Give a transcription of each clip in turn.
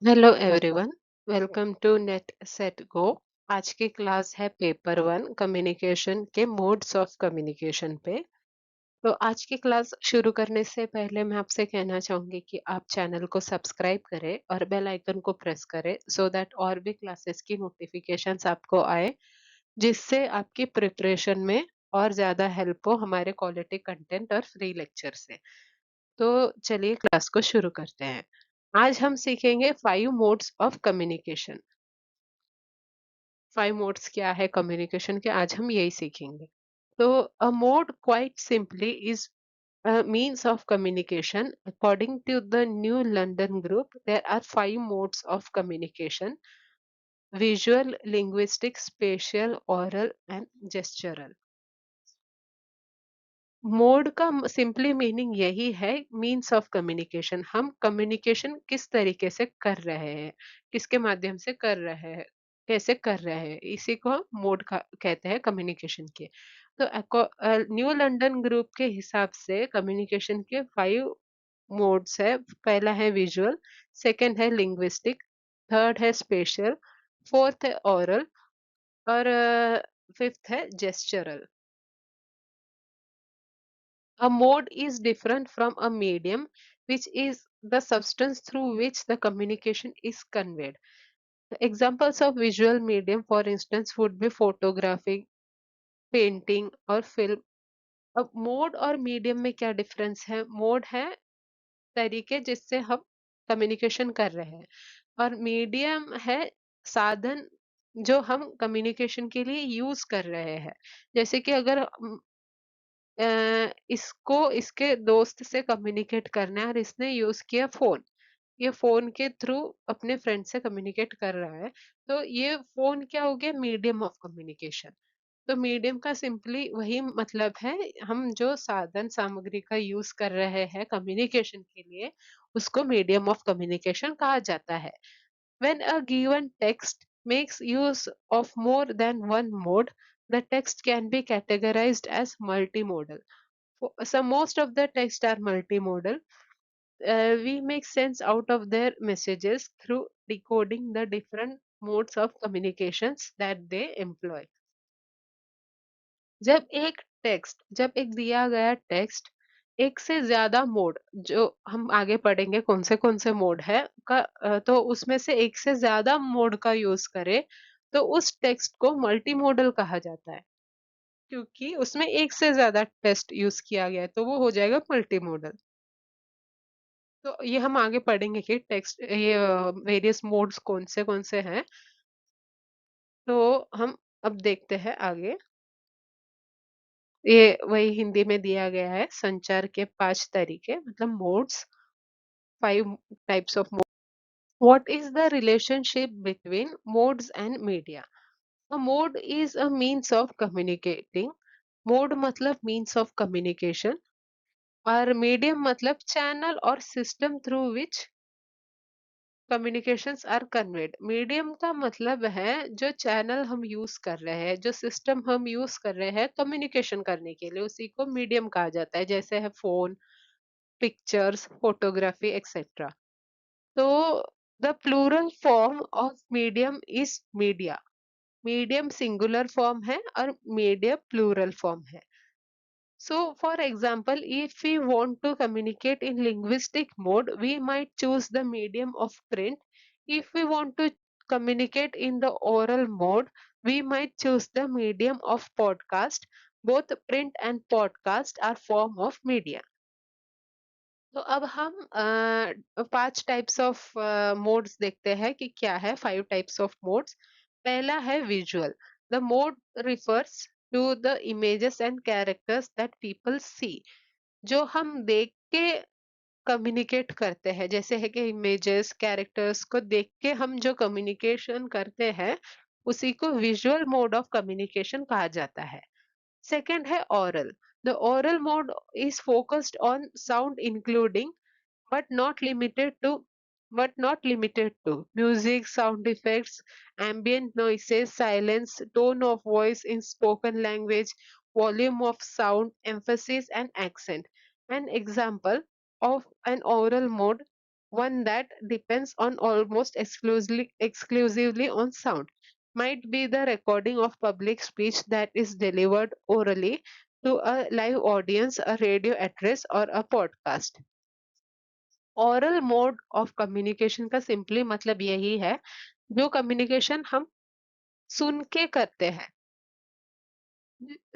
Hello everyone. Welcome to net set go. आज की class है पेपर वन कम्युनिकेशन के मोड्स ऑफ कम्युनिकेशन पे। तो आज की क्लास शुरू करने से पहले मैं आपसे कहना चाहूंगी कि आप चैनल को सब्सक्राइब करें और बेल आइकन को प्रेस करें सो दैट और भी क्लासेस की नोटिफिकेशंस आपको आए, जिससे आपकी प्रिपरेशन में और ज़्यादा हेल्प हो हमारे क्वालिटी कंटेंट और फ्री लेक्चर से। तो चलिए क्लास को शुरू करते हैं। आज हम सीखेंगे 5 मोड्स ऑफ कम्युनिकेशन। 5 मोड्स क्या है कम्युनिकेशन के, आज हम यही सीखेंगे। तो a mode quite simply is a means of communication. According to the New London Group, there are 5 modes of communication: visual, linguistic, spatial, oral, and gestural. Mode का simply meaning यही है, मीन्स ऑफ कम्युनिकेशन। हम communication किस तरीके से कर रहे हैं, किसके माध्यम से कर रहे हैं, कैसे कर रहे हैं, इसी को हम मोड का कहते हैं कम्युनिकेशन के। तो न्यू लंदन ग्रुप के हिसाब से कम्युनिकेशन के 5 मोड्स है। पहला है विजुअल, सेकंड है लिंग्विस्टिक, थर्ड है स्पेशल, फोर्थ है ओरल और फिफ्थ है जेस्चरल। A mode is different from a medium, which is the substance through which the communication is conveyed. Examples of visual medium, for instance, would be photography, painting और film. अब mode और medium में क्या difference है? Mode है तरीके जिससे हम कम्युनिकेशन कर रहे हैं, और मीडियम है साधन जो हम कम्युनिकेशन के लिए यूज कर रहे हैं। जैसे कि अगर इसको इसके दोस्त से कम्युनिकेट करना है और इसने यूज किया फोन, ये फोन के थ्रू अपने फ्रेंड से कम्युनिकेट कर रहा है, तो ये फोन क्या हो गया? Medium of communication. तो मीडियम का सिंपली वही मतलब है, हम जो साधन सामग्री का यूज कर रहे हैं कम्युनिकेशन के लिए, उसको मीडियम ऑफ कम्युनिकेशन कहा जाता है। When a given text makes use of more than one mode, the text can be categorized as multimodal. So most of the text are multimodal. We make sense out of their messages through decoding the different modes of communications that they employ. जब एक दिया गया text एक से ज्यादा mode, जो हम आगे पढ़ेंगे कौन से मोड है तो उसमें से एक से ज्यादा मोड का यूज करे, तो उस टेक्स्ट को मल्टी मोडल कहा जाता है, क्योंकि उसमें एक से ज्यादा टेक्स्ट यूज किया गया है, तो वो हो जाएगा मल्टी मोडल। तो ये हम आगे पढ़ेंगे कि टेक्स्ट ये वेरियस मोड्स कौन से हैं। तो हम अब देखते हैं आगे। ये वही हिंदी में दिया गया है, संचार के 5 तरीके, मतलब modes, 5 types of mode. What is the relationship between modes and media? A mode is a means of communicating. Mode मतलब मीन्स ऑफ कम्युनिकेशन, और मीडियम मतलब चैनल और system through which communications are conveyed. Medium का मतलब है जो channel हम use कर रहे हैं, जो सिस्टम हम यूज कर रहे हैं कम्युनिकेशन करने के लिए, उसी को मीडियम कहा जाता है, जैसे है फोन, पिक्चर्स, फोटोग्राफी एक्सेट्रा। तो the plural form of medium is media. Medium singular form है और मीडिया प्लूरल फॉर्म है। So, for example, if we want to communicate in linguistic mode, we might choose the medium of print. If we want to communicate in the oral mode, we might choose the medium of podcast. Both print and podcast are form of media. तो अब हम 5 types of modes देखते हैं कि क्या है 5 types of modes. पहला है visual. The mode refers to the images and characters that people see. जो हम देख के कम्युनिकेट करते हैं, जैसे है कि इमेजेस कैरेक्टर्स को देख के हम जो कम्युनिकेशन करते हैं, उसी को विजुअल मोड ऑफ कम्युनिकेशन कहा जाता है। सेकंड है oral. The oral mode is focused on sound, including but not limited to music, sound effects, ambient noises, silence, tone of voice in spoken language, volume of sound, emphasis and accent. An example of an oral mode: one that depends on almost exclusively on sound. Might be the recording of public speech that is delivered orally to a live audience, a radio address, or a podcast. Oral mode of communication का simply मतलब यही है, जो communication हम सुन के करते हैं,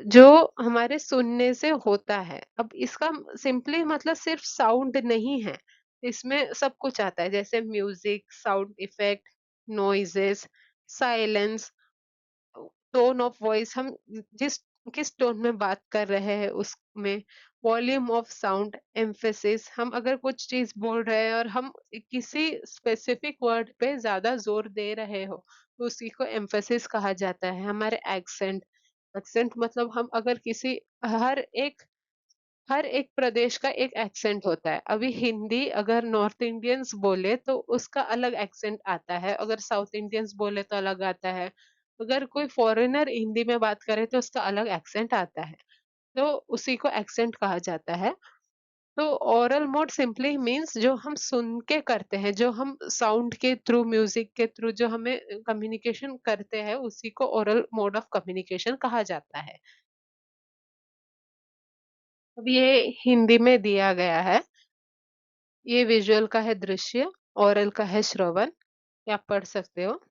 जो हमारे सुनने से होता है। अब इसका सिंपली मतलब सिर्फ साउंड नहीं है, इसमें सब कुछ आता है, जैसे music, sound effect, noises, silence, tone of voice, हम जिस किस टोन में बात कर रहे हैं उसमें, वॉल्यूम ऑफ साउंड, एम्फेसिस, हम अगर कुछ चीज बोल रहे हैं और हम किसी स्पेसिफिक वर्ड पे ज्यादा जोर दे रहे हो तो उसी को एम्फेसिस कहा जाता है। हमारे एक्सेंट, एक्सेंट मतलब हम अगर किसी, हर एक प्रदेश का एक एक्सेंट होता है। अभी हिंदी अगर नॉर्थ इंडियंस बोले तो उसका अलग एक्सेंट आता है, अगर साउथ इंडियंस बोले तो अलग आता है, अगर कोई फॉरेनर हिंदी में बात करे तो उसका अलग एक्सेंट आता है, तो उसी को एक्सेंट कहा जाता है। तो ओरल मोड सिंपली मीन्स जो हम सुन के करते हैं, जो हम साउंड के थ्रू, म्यूजिक के थ्रू जो हमें कम्युनिकेशन करते हैं, उसी को ओरल मोड ऑफ कम्युनिकेशन कहा जाता है। अब ये हिंदी में दिया गया है, ये विजुअल का है दृश्य, ओरल का है श्रवण, ये आप पढ़ सकते हो।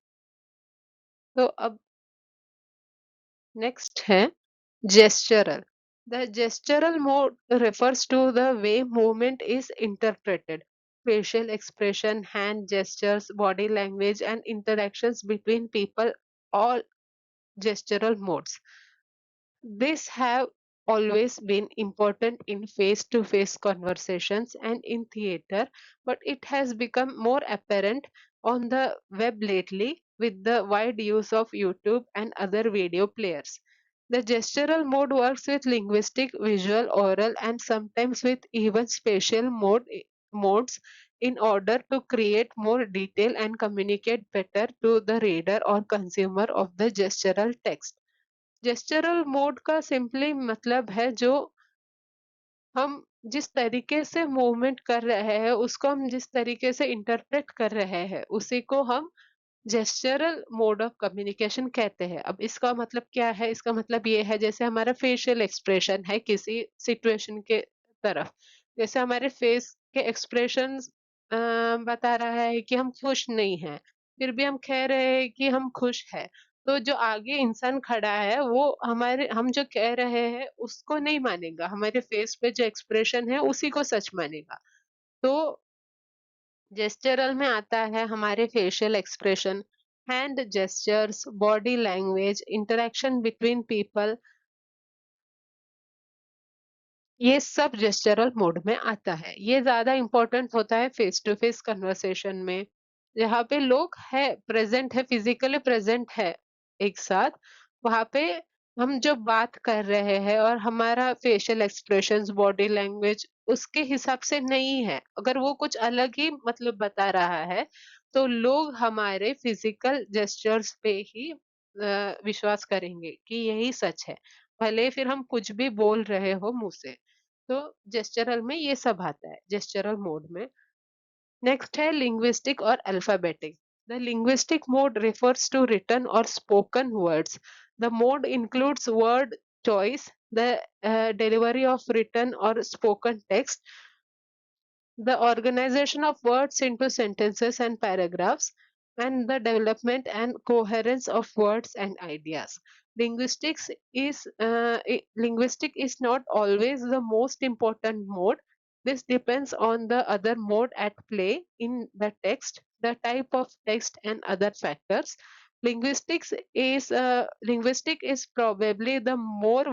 तो अब नेक्स्ट है gestural. The gestural mode refers to the way movement is interpreted. Facial expression, hand gestures, body language, and interactions between people, all gestural modes. These have always been important in face to face conversations and in theater, but it has become more apparent on the web lately with the wide use of YouTube and other video players. The gestural mode works with linguistic, visual, oral, and sometimes with even spatial modes in order to create more detail and communicate better to the reader or consumer of the gestural text. Gestural mode का simply मतलब है जो हम जिस तरीके से movement कर रहे हैं, उसको हम जिस तरीके से इंटरप्रेट कर रहे हैं, उसी को हम जेस्चरल मोड ऑफ कम्युनिकेशन कहते हैं। अब इसका मतलब क्या है? इसका मतलब ये है, जैसे हमारा फेशियल एक्सप्रेशन है किसी सिचुएशन के तरफ, जैसे हमारे फेस के एक्सप्रेशन बता रहा है कि हम खुश नहीं हैं, फिर भी हम कह रहे हैं कि हम खुश हैं। तो जो आगे इंसान खड़ा है वो हमारे, हम जो कह रहे हैं उसको नहीं मानेगा, हमारे फेस पे जो एक्सप्रेशन है उसी को सच मानेगा। तो जेस्चरल में आता है हमारे facial expression, hand gestures, body language, interaction between people, ये सब जेस्चरल मोड में आता है। ये ज़्यादा इम्पोर्टेंट होता है फेस टू फेस कन्वर्सेशन में, जहाँ पे लोग है प्रेज़ेंट है, फिज़िकली प्रेज़ेंट है एक साथ, वहाँ पे हम जब बात कर रहे हैं और हमारा फेशियल एक्सप्रेशंस, बॉडी लैंग्वेज उसके हिसाब से नहीं है, अगर वो कुछ अलग ही मतलब बता रहा है, तो लोग हमारे फिज़िकल जेस्चर्स पे ही विश्वास करेंगे कि यही सच है, भले फिर हम कुछ भी बोल रहे हो मुँह से। तो जेस्चरल में ये सब आता है जेस्चरल मोड में। नेक्स्ट है लिंग्विस्टिक और alphabetic. The linguistic mode refers to written or spoken words. The mode includes word choice, the delivery of written or spoken text, the organization of words into sentences and paragraphs, and the development and coherence of words and ideas. Linguistic is not always the most important mode. This depends on the other mode at play in the text, the type of text, and other factors. Linguistic is probably the more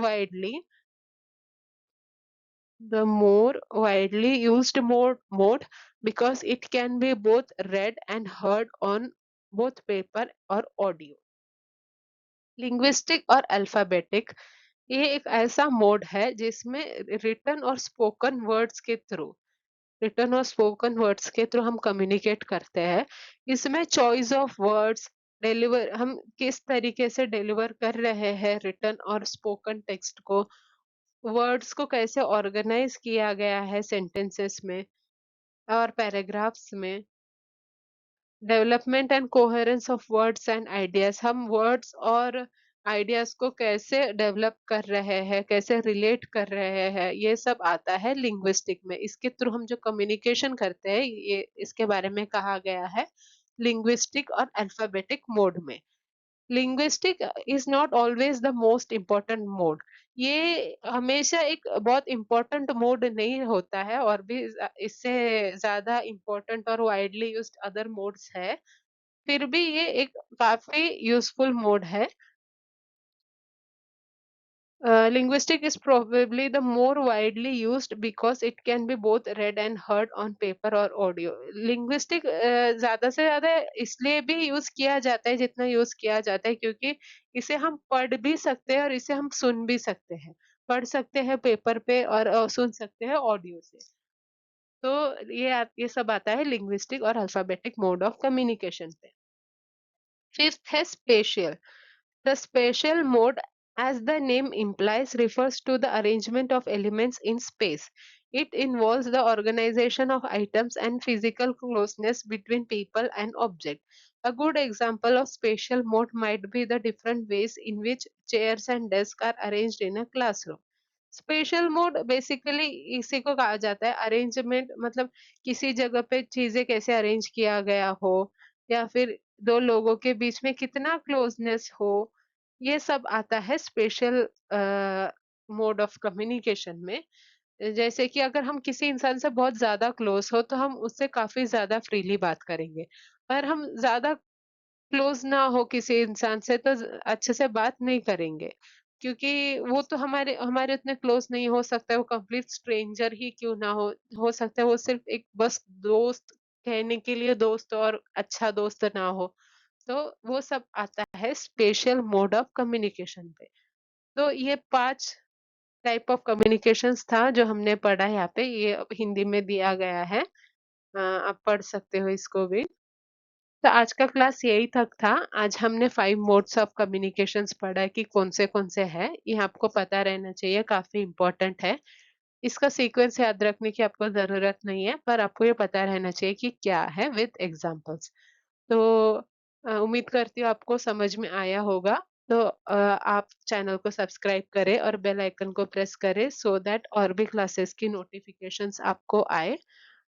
widely used mode because it can be both read and heard on both paper or audio. Linguistic और alphabetic, ये एक ऐसा mode है जिसमें return और spoken words के through हम communicate करते हैं। इसमें चॉइस ऑफ वर्ड्स, डिलीवर हम किस तरीके से डिलीवर कर रहे हैं रिटर्न और स्पोकन टेक्स्ट को, वर्ड्स को कैसे ऑर्गेनाइज किया गया है सेंटेंसेस में, और पैराग्राफ्स में development and coherence of words and ideas, हम वर्ड्स और आइडियाज को कैसे डेवलप कर रहे हैं, कैसे रिलेट कर रहे हैं, ये सब आता है लिंग्विस्टिक में। इसके थ्रू हम जो कम्युनिकेशन करते हैं, ये इसके बारे में कहा गया है लिंग्विस्टिक और अल्फाबेटिक मोड में। Linguistic is not always the most important mode. ये हमेशा एक बहुत इम्पोर्टेंट मोड नहीं होता है, और भी इससे ज्यादा इम्पोर्टेंट और वाइडली यूज्ड अदर मोड्स है। फिर भी ये एक काफी यूजफुल मोड है। Linguistic is probably the more widely used because it can be both read and heard on paper or audio. Linguistic ज़्यादा से ज़्यादा इसलिए भी यूज़ किया जाता है जितना यूज़ किया जाता है, क्योंकि इसे हम पढ़ भी सकते हैं और इसे हम सुन भी सकते हैं। पढ़ सकते हैं पेपर पे और सुन सकते हैं ऑडियो से। तो ये सब आता है लिंग्विस्टिक और अल्फाबेटिक मोड ऑफ कम्युनिकेशन पे। फिफ्थ है special. The spatial mode, as the name implies, refers to the arrangement of elements in space. It involves the organization of items and physical closeness between people and objects. A good example of spatial mode might be the different ways in which chairs and desks are arranged in a classroom. Special mode basically इसी को कहा जाता है arrangement, मतलब किसी जगह पे चीजें कैसे अरेंज किया गया हो, या फिर दो लोगों के बीच में कितना क्लोजनेस हो, ये सब आता है स्पेशल मोड ऑफ कम्युनिकेशन में। जैसे कि अगर हम किसी इंसान से बहुत ज्यादा क्लोज हो तो हम उससे काफी ज्यादा फ्रीली बात करेंगे, पर हम ज्यादा क्लोज ना हो किसी इंसान से तो अच्छे से बात नहीं करेंगे, क्योंकि वो तो हमारे हमारे उतने क्लोज नहीं हो सकता है, वो कंप्लीट स्ट्रेंजर ही क्यों ना हो सकता है वो सिर्फ एक बस दोस्त कहने के लिए दोस्त और अच्छा दोस्त ना हो। तो वो सब आता है स्पेशल मोड ऑफ कम्युनिकेशन पे। तो ये 5 टाइप ऑफ कम्युनिकेशंस था जो हमने पढ़ा यहाँ पे, ये अब हिंदी में दिया गया है। आप पढ़ सकते हो इसको भी। तो आज का क्लास यही तक था। आज हमने 5 मोड्स ऑफ कम्युनिकेशंस पढ़ा है कि कौन से हैं। ये आपको पता रहना चाहिए, काफ़ी इम्पोर्टेंट है। इसका सीक्वेंस याद रखने की आपको ज़रूरत नहीं है, पर आपको ये पता रहना चाहिए कि क्या है विद एग्ज़ाम्पल्स। तो उम्मीद करती हूँ आपको समझ में आया होगा। तो आप चैनल को सब्सक्राइब करें और बेल आइकन को प्रेस करें सो दैट और भी क्लासेस की नोटिफ़िकेशंस आपको आए,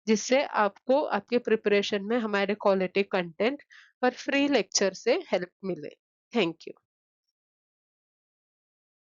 जिससे आपको आपके प्रिपरेशन में हमारे क्वालिटी कंटेंट और फ्री लेक्चर से हेल्प मिले। Thank you.